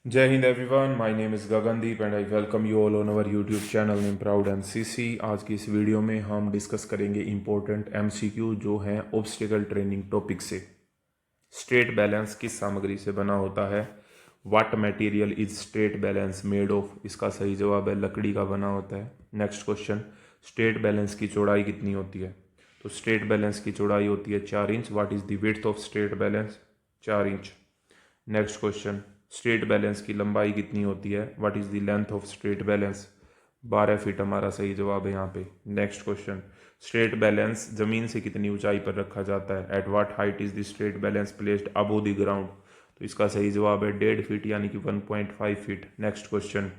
Jai Hind everyone, my name is Gagandeep and I welcome you all on our YouTube channel named Proud MCC। आज की इस video में हम discuss करेंगे important MCQ जो हैं ऑब्स्टिकल ट्रेनिंग टॉपिक से। स्ट्रेट बैलेंस किस सामग्री से बना होता है? What material is straight balance made of? इसका सही जवाब है लकड़ी का बना होता है। नेक्स्ट क्वेश्चन, स्ट्रेट बैलेंस की चौड़ाई कितनी होती है? तो स्ट्रेट बैलेंस की चौड़ाई होती है 4 inch. What is the width of straight balance? 4 inch. Next question, straight balance की लंबाई कितनी होती है? What is the length of straight balance? 12 feet हमारा सही जवाब है यहाँ पे। नेक्स्ट क्वेश्चन, स्ट्रेट बैलेंस जमीन से कितनी ऊंचाई पर रखा जाता है? At what height is the straight balance placed above the ground? तो इसका सही जवाब है 1.5 फीट यानी कि 1.5 feet. Next question,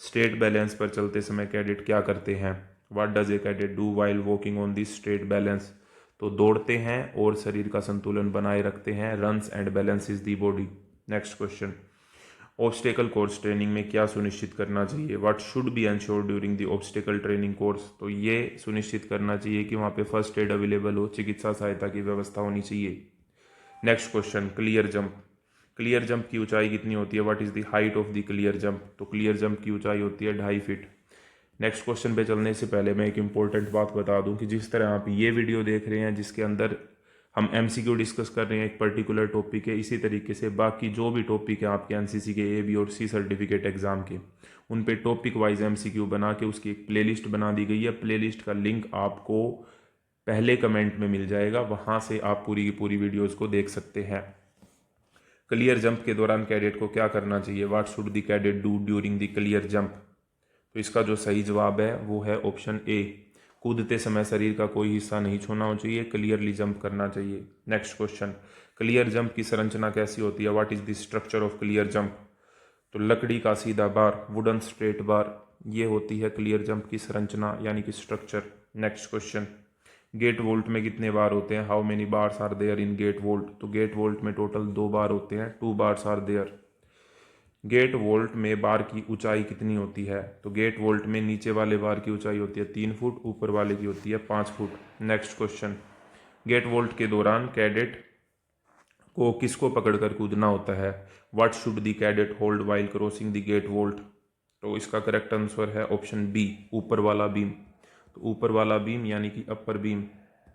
straight balance पर चलते समय कैडेट क्या करते हैं? What does a cadet do while walking on this straight balance? तो दौड़ते हैं और शरीर का संतुलन बनाए रखते हैं। Runs and balances the body. Next question, obstacle course training में क्या सुनिश्चित करना चाहिए? What should be ensured during the obstacle training course? तो ये सुनिश्चित करना चाहिए कि वहाँ पे फर्स्ट एड अवेलेबल हो, चिकित्सा सहायता की व्यवस्था होनी चाहिए। Next question, clear jump. Clear jump की ऊंचाई कितनी होती है? What is the height of the clear jump? तो क्लियर जंप की ऊंचाई होती है 2.5 फीट। नेक्स्ट क्वेश्चन पे चलने से पहले मैं एक इंपॉर्टेंट बात बता दूं कि जिस तरह आप ये वीडियो देख रहे हैं जिसके अंदर हम MCQ डिस्कस कर रहे हैं एक पर्टिकुलर टॉपिक है, इसी तरीके से बाकी जो भी टॉपिक है आपके NCC के A, B और C सर्टिफिकेट एग्जाम के, उन पे टॉपिक वाइज MCQ बना के उसकी एक प्लेलिस्ट बना दी गई है। प्लेलिस्ट का लिंक आपको पहले कमेंट में मिल जाएगा, वहाँ से आप पूरी की पूरी वीडियोज़ को देख सकते हैं। क्लियर जंप के दौरान कैडेट को क्या करना चाहिए? What should the cadet do during the clear jump? तो इसका जो सही जवाब है वो है ऑप्शन ए। कूदते समय शरीर का कोई हिस्सा नहीं छूना चाहिए, क्लियरली जंप करना चाहिए। नेक्स्ट क्वेश्चन, क्लियर जंप की संरचना कैसी होती है? What is the structure of clear jump? तो लकड़ी का सीधा बार, वुडन स्ट्रेट बार, ये होती है क्लियर जंप की संरचना यानी कि structure. Next question, gate vault में कितने बार होते हैं? How many bars are there in gate vault? तो गेट वोल्ट में टोटल 2 बार होते हैं, 2 bars are there. Gate vault में बार की ऊंचाई कितनी होती है? तो गेट वोल्ट में नीचे वाले बार की ऊंचाई होती है 3 फुट, ऊपर वाले की होती है 5 foot. Next question, gate vault के दौरान कैडेट को किसको पकड़कर कूदना होता है? What should the cadet hold while crossing the gate vault? तो इसका करेक्ट आंसर है ऑप्शन बी, ऊपर वाला बीम। तो ऊपर वाला बीम यानी कि upper beam.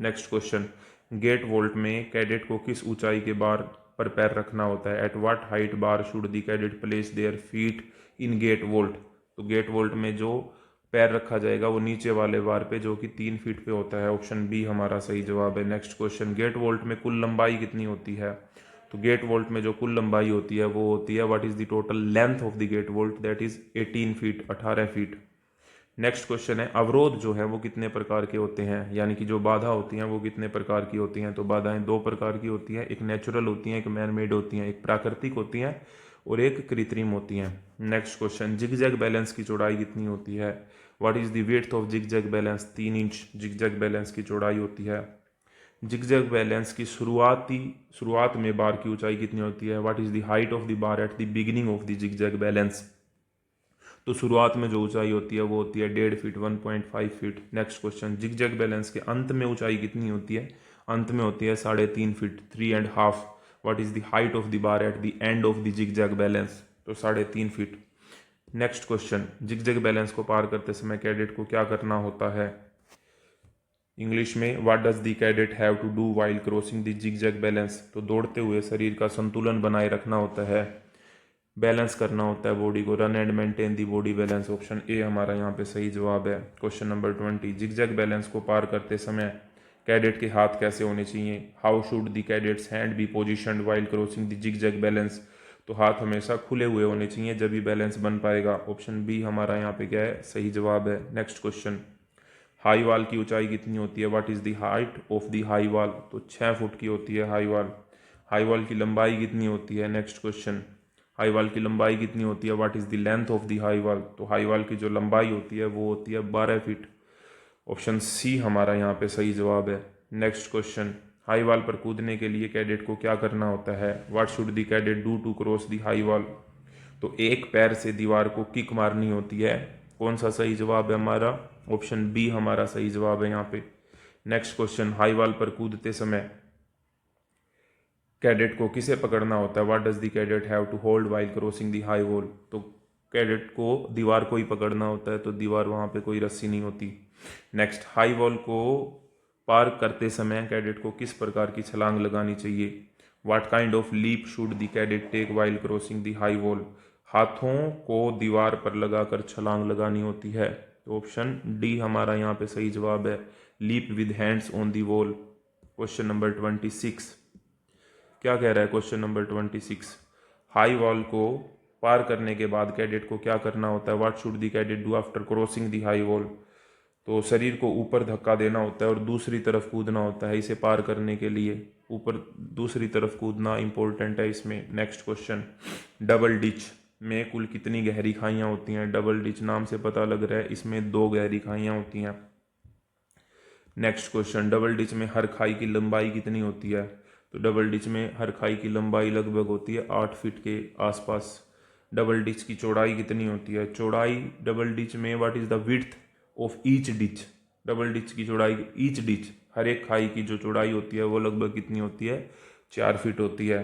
Next question, gate vault में कैडेट को किस ऊंचाई के बार पर पैर रखना होता है? At what height bar should the cadet place their feet in gate vault? तो गेट वोल्ट में जो पैर रखा जाएगा वो नीचे वाले बार पे जो कि 3 फीट पे होता है। ऑप्शन बी हमारा सही जवाब है। नेक्स्ट क्वेश्चन, गेट वोल्ट में कुल लंबाई कितनी होती है? तो गेट वोल्ट में जो कुल लंबाई होती है वो होती है what is the total length of the gate vault? That is 18 feet, 18 feet. Next question है, अवरोध जो है वो कितने प्रकार के होते हैं? यानी कि जो बाधा होती हैं वो कितने प्रकार की होती हैं? तो बाधाएं 2 प्रकार की होती हैं, एक नेचुरल होती हैं, एक मैन मेड होती हैं, एक प्राकृतिक होती हैं और एक कृत्रिम होती हैं। नेक्स्ट क्वेश्चन, जिगजैग बैलेंस की चौड़ाई कितनी होती है? What is the width of zigzag balance? 3 inch zigzag balance की चौड़ाई होती है। जिगजैग बैलेंस की शुरुआत में बार की ऊंचाई कितनी होती है? What is the height of the bar at the beginning of the zigzag balance? तो शुरुआत में जो ऊंचाई होती है वो होती है 1.5 feet, 1.5 feet. Next question, zigzag balance के अंत में ऊंचाई कितनी होती है? अंत में होती है 3.5 feet, 3.5। What is the height of the bar at the end of the zigzag balance? तो 3.5 feet. Next question, zigzag balance को पार करते समय कैडेट को क्या करना होता है? इंग्लिश में what does the cadet have to do while crossing the zigzag balance? तो दौड़ते हुए शरीर का संतुलन बनाए रखना होता है, बैलेंस करना होता है बॉडी को, run and maintain the body balance. Option A हमारा यहाँ पे सही जवाब है। क्वेश्चन नंबर 20, जिगजैग बैलेंस को पार करते समय कैडेट के हाथ कैसे होने चाहिए? How should the cadet's hand be positioned while crossing the zigzag balance? तो हाथ हमेशा खुले हुए होने चाहिए जब भी बैलेंस बन पाएगा। ऑप्शन बी हमारा यहाँ पे क्या है? सही जवाब है। नेक्स्ट क्वेश्चन, हाई वॉल की ऊंचाई कितनी होती है? What is the height of the high wall? तो 6 फुट की होती है हाई वॉल। हाई वॉल की लंबाई कितनी होती है? नेक्स्ट क्वेश्चन, हाई वॉल की लंबाई कितनी होती है? What is the length of the high wall? तो हाई वॉल की जो लंबाई होती है वो होती है 12 फीट। ऑप्शन सी हमारा यहाँ पे सही जवाब है। नेक्स्ट क्वेश्चन, हाई वॉल पर कूदने के लिए कैडेट को क्या करना होता है? What should the cadet do to cross the high wall? तो एक पैर से दीवार को किक मारनी होती है। कौन सा सही जवाब है हमारा? ऑप्शन बी हमारा सही जवाब है यहाँ पे। नेक्स्ट क्वेश्चन, हाई वॉल पर कूदते समय कैडेट को किसे पकड़ना होता है, what does the cadet have to hold while crossing the high wall, तो कैडेट को दीवार को ही पकड़ना होता है, तो दीवार वहाँ पे कोई रस्सी नहीं होती। नेक्स्ट, हाई वॉल को पार करते समय कैडेट को किस प्रकार की छलांग लगानी चाहिए, what kind of leap should the cadet take while crossing the high wall, हाथों को दीवार पर लगाकर छलांग लगानी होती है, तो ऑप्शन डी हमारा यहाँ पे सही जवाब है, leap with hands on the wall. Question number 26 क्या कह रहा है, क्वेश्चन नंबर 26, हाई वॉल को पार करने के बाद कैडेट को क्या करना होता है, what should the cadet do after crossing the high wall, तो शरीर को ऊपर धक्का देना होता है और दूसरी तरफ कूदना होता है इसे पार करने के लिए, ऊपर दूसरी तरफ कूदना इंपॉर्टेंट है इसमें। नेक्स्ट क्वेश्चन, डबल डिच में कुल कितनी गहरी खाइयां होती हैं, डबल डिच नाम से पता लग रहा है इसमें 2 गहरी खाइयां होती हैं। नेक्स्ट क्वेश्चन, डबल डिच में हर खाई की लंबाई कितनी होती है, तो डबल डिच में हर खाई की लंबाई लगभग होती है 8 फीट के आसपास। डबल डिच की चौड़ाई कितनी होती है, चौड़ाई डबल डिच में what is the width of each ditch, double ditch की चौड़ाई, ईच डिच हर एक खाई की जो चौड़ाई होती है वो लगभग कितनी होती है, 4 फीट होती है,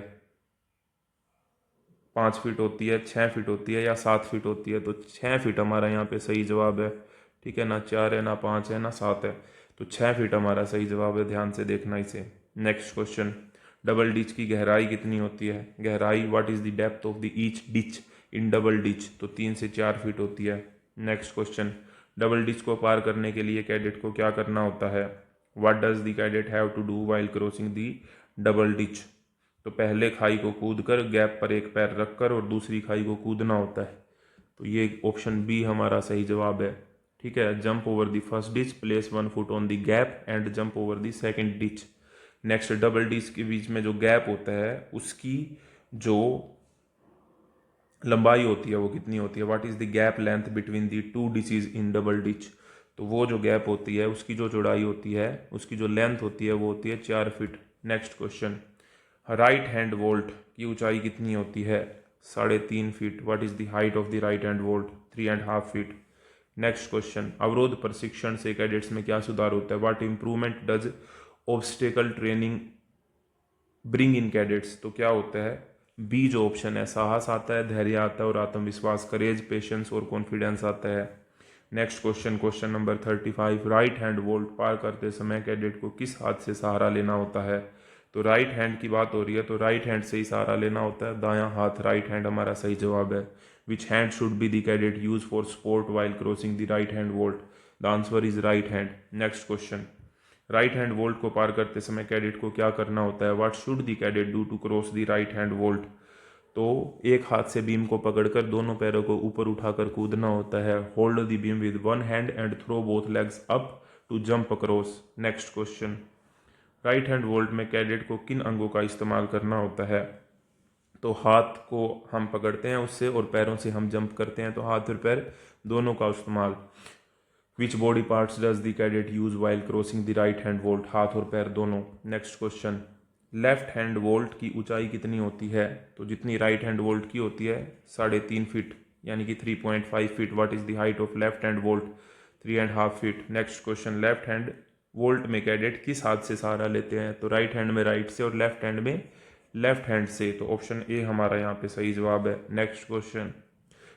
5 फीट होती है, 6 फीट होती है या 7 फीट होती है, तो 6 फीट हमारा यहाँ पे सही जवाब है। ठीक है ना, 4 है ना 5 है ना 7 है, तो 6 फीट हमारा सही जवाब है, ध्यान से देखना इसे। नेक्स्ट क्वेश्चन, डबल डिच की गहराई कितनी होती है, गहराई what is the depth of the each ditch in double ditch, तो 3 से 4 फीट होती है। नेक्स्ट क्वेश्चन, डबल डिच को पार करने के लिए कैडेट को क्या करना होता है, what does the cadet have to do while crossing the double ditch, तो पहले खाई को कूदकर गैप पर एक पैर रखकर और दूसरी खाई को कूदना होता है, तो ये ऑप्शन बी हमारा सही जवाब है। ठीक है, jump over the first ditch, place 1 foot on the gap and jump over the second ditch. Next, double ditch के बीच में जो गैप होता है उसकी जो लंबाई होती है वो कितनी होती है, what is the gap length between the 2 डिचेज in double ditch, तो वो जो गैप होती है उसकी जो चौड़ाई होती है, उसकी जो लेंथ होती है वो होती है 4 feet. Next question, right hand volt की ऊंचाई कितनी होती है, 3.5 feet, what is the height of the right hand volt, 3.5 feet. Next question, अवरोध प्रशिक्षण से कैडेट्स में क्या सुधार होता है, what improvement does obstacle training bring in cadets, तो क्या होता है, बी जो ऑप्शन है, साहस आता है, धैर्य आता है और आत्मविश्वास, करेज, पेशेंस और कॉन्फिडेंस आता है। Next question, question number 35, right hand vault पार करते समय कैडेट को किस हाथ से सहारा लेना होता है, तो राइट हैंड की बात हो रही है तो राइट हैंड से ही सहारा लेना होता है, दायां हाथ, राइट हैंड हमारा सही जवाब है। Which hand should be the cadet use for support while crossing the right hand vault, the answer is right hand. Next question, right hand vault को पार करते समय कैडेट को क्या करना होता है, what should the cadet do to cross the right hand vault, तो एक हाथ से बीम को पकड़कर दोनों पैरों को ऊपर उठाकर कूदना होता है, hold the beam with one hand and throw both legs up to jump across. Next question, right hand vault में कैडेट को किन अंगों का इस्तेमाल करना होता है, तो हाथ को हम पकड़ते हैं उससे और पैरों से हम जंप करते हैं, तो हाथ और पैर दोनों का इस्तेमाल। Which body parts does the cadet use while crossing the right hand volt, हाथ और पैर दोनों। Next question, left hand volt की ऊंचाई कितनी होती है, तो जितनी राइट हैंड वोल्ट की होती है 3.5 फीट यानी कि 3.5 feet, what is the height of left hand volt, 3.5 feet. Next question, left hand vault में कैडेट किस हाथ से सहारा लेते हैं, तो राइट हैंड में राइट से और लेफ्ट हैंड में लेफ्ट हैंड से, तो ऑप्शन ए हमारा यहाँ पे सही जवाब है। Next question,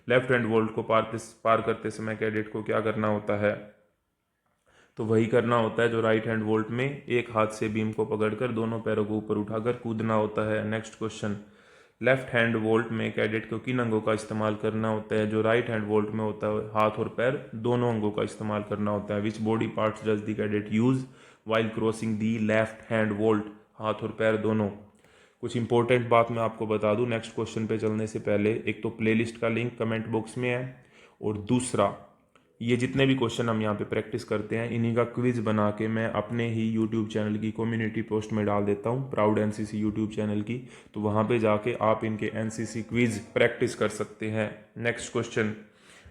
left hand vault को पार करते समय कैडेट को क्या करना होता है, तो वही करना होता है जो राइट हैंड वोल्ट में, एक हाथ से बीम को पकड़कर दोनों पैरों को ऊपर उठाकर कूदना होता है। Next question, left hand vault में कैडेट को किन अंगों का इस्तेमाल करना होता है, जो राइट हैंड वोल्ट में होता है हाथ और पैर दोनों अंगों का इस्तेमाल करना होता है। Which body parts does the cadet use while crossing the left hand volt, हाथ और पैर दोनों। कुछ इंपॉर्टेंट बात मैं आपको बता दूं नेक्स्ट क्वेश्चन पे चलने से पहले, एक तो प्लेलिस्ट का लिंक कमेंट बॉक्स में है, और दूसरा ये जितने भी क्वेश्चन हम यहाँ पे प्रैक्टिस करते हैं इन्हीं का क्विज बना के मैं अपने ही यूट्यूब चैनल की कम्युनिटी पोस्ट में डाल देता हूँ, प्राउड एनसीसी यूट्यूब चैनल की, तो वहाँ पे जाके आप इनके एनसीसी क्विज प्रैक्टिस कर सकते हैं। नेक्स्ट क्वेश्चन,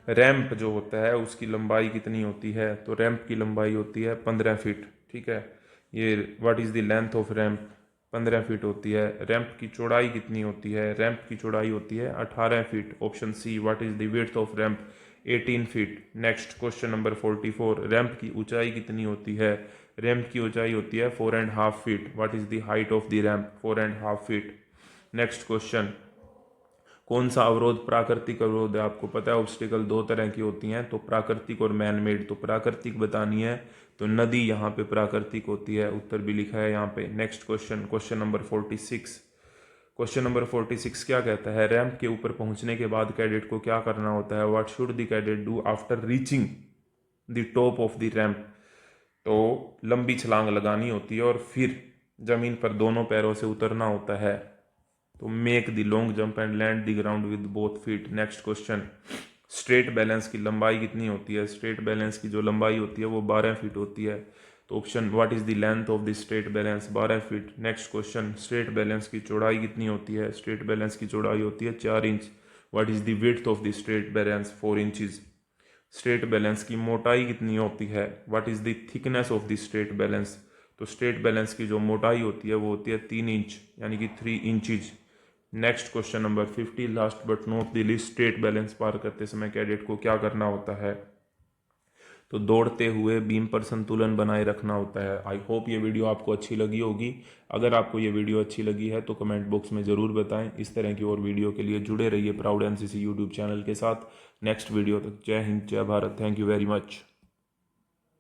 रैंप जो होता है उसकी लंबाई कितनी होती है, तो रैंप की लंबाई होती है 15 फीट। ठीक है, ये what is the length off ramp, 15 feet होती है। रैंप की चौड़ाई कितनी होती है, रैंप की चौड़ाई होती है 18 feet, option C. What is the width of ramp, 18 feet. Next question number 44, ramp की ऊंचाई कितनी होती है, रैंप की ऊंचाई होती है 4.5 feet. What is the height of the ramp? 4.5 feet. Next question, कौन सा अवरोध प्राकृतिक अवरोध है? आपको पता है ऑब्स्टिकल दो तरह की होती हैं, तो प्राकृतिक और मैन मेड। तो प्राकृतिक बतानी है तो नदी यहाँ पे प्राकृतिक होती है, उत्तर भी लिखा है यहाँ पे। Next question, question number 46। Question number 46 क्या कहता है? रैंप के ऊपर पहुंचने के बाद कैडेट को क्या करना होता है? What should the cadet do after reaching the top of the ramp? तो लंबी छलांग लगानी होती है और फिर जमीन पर दोनों पैरों से उतरना होता है। तो make the long jump and land the ground with both feet. Next question, straight balance की लंबाई कितनी होती है? स्ट्रेट बैलेंस की जो लंबाई होती है वो 12 फीट होती है। तो option, what is the length of the straight balance? 12 feet. Next question, straight balance की चौड़ाई कितनी होती है? स्ट्रेट बैलेंस की चौड़ाई होती है 4 inch. What is the width of the straight balance? 4 inches. Straight balance की मोटाई कितनी होती है? What is the thickness of the straight balance? तो स्ट्रेट बैलेंस की जो मोटाई होती है वो होती है 3 इंच, यानी कि 3 inches. Next question number 50, last but not the least, straight balance पार करते समय कैडेट को क्या करना होता है? तो दौड़ते हुए बीम पर संतुलन बनाए रखना होता है। आई होप ये वीडियो आपको अच्छी लगी होगी। अगर आपको ये वीडियो अच्छी लगी है तो कमेंट बॉक्स में ज़रूर बताएं। इस तरह की और वीडियो के लिए जुड़े रहिए प्राउड एनसीसी यूट्यूब चैनल के साथ। नेक्स्ट वीडियो तक जय हिंद, जय Bharat. Thank you very much.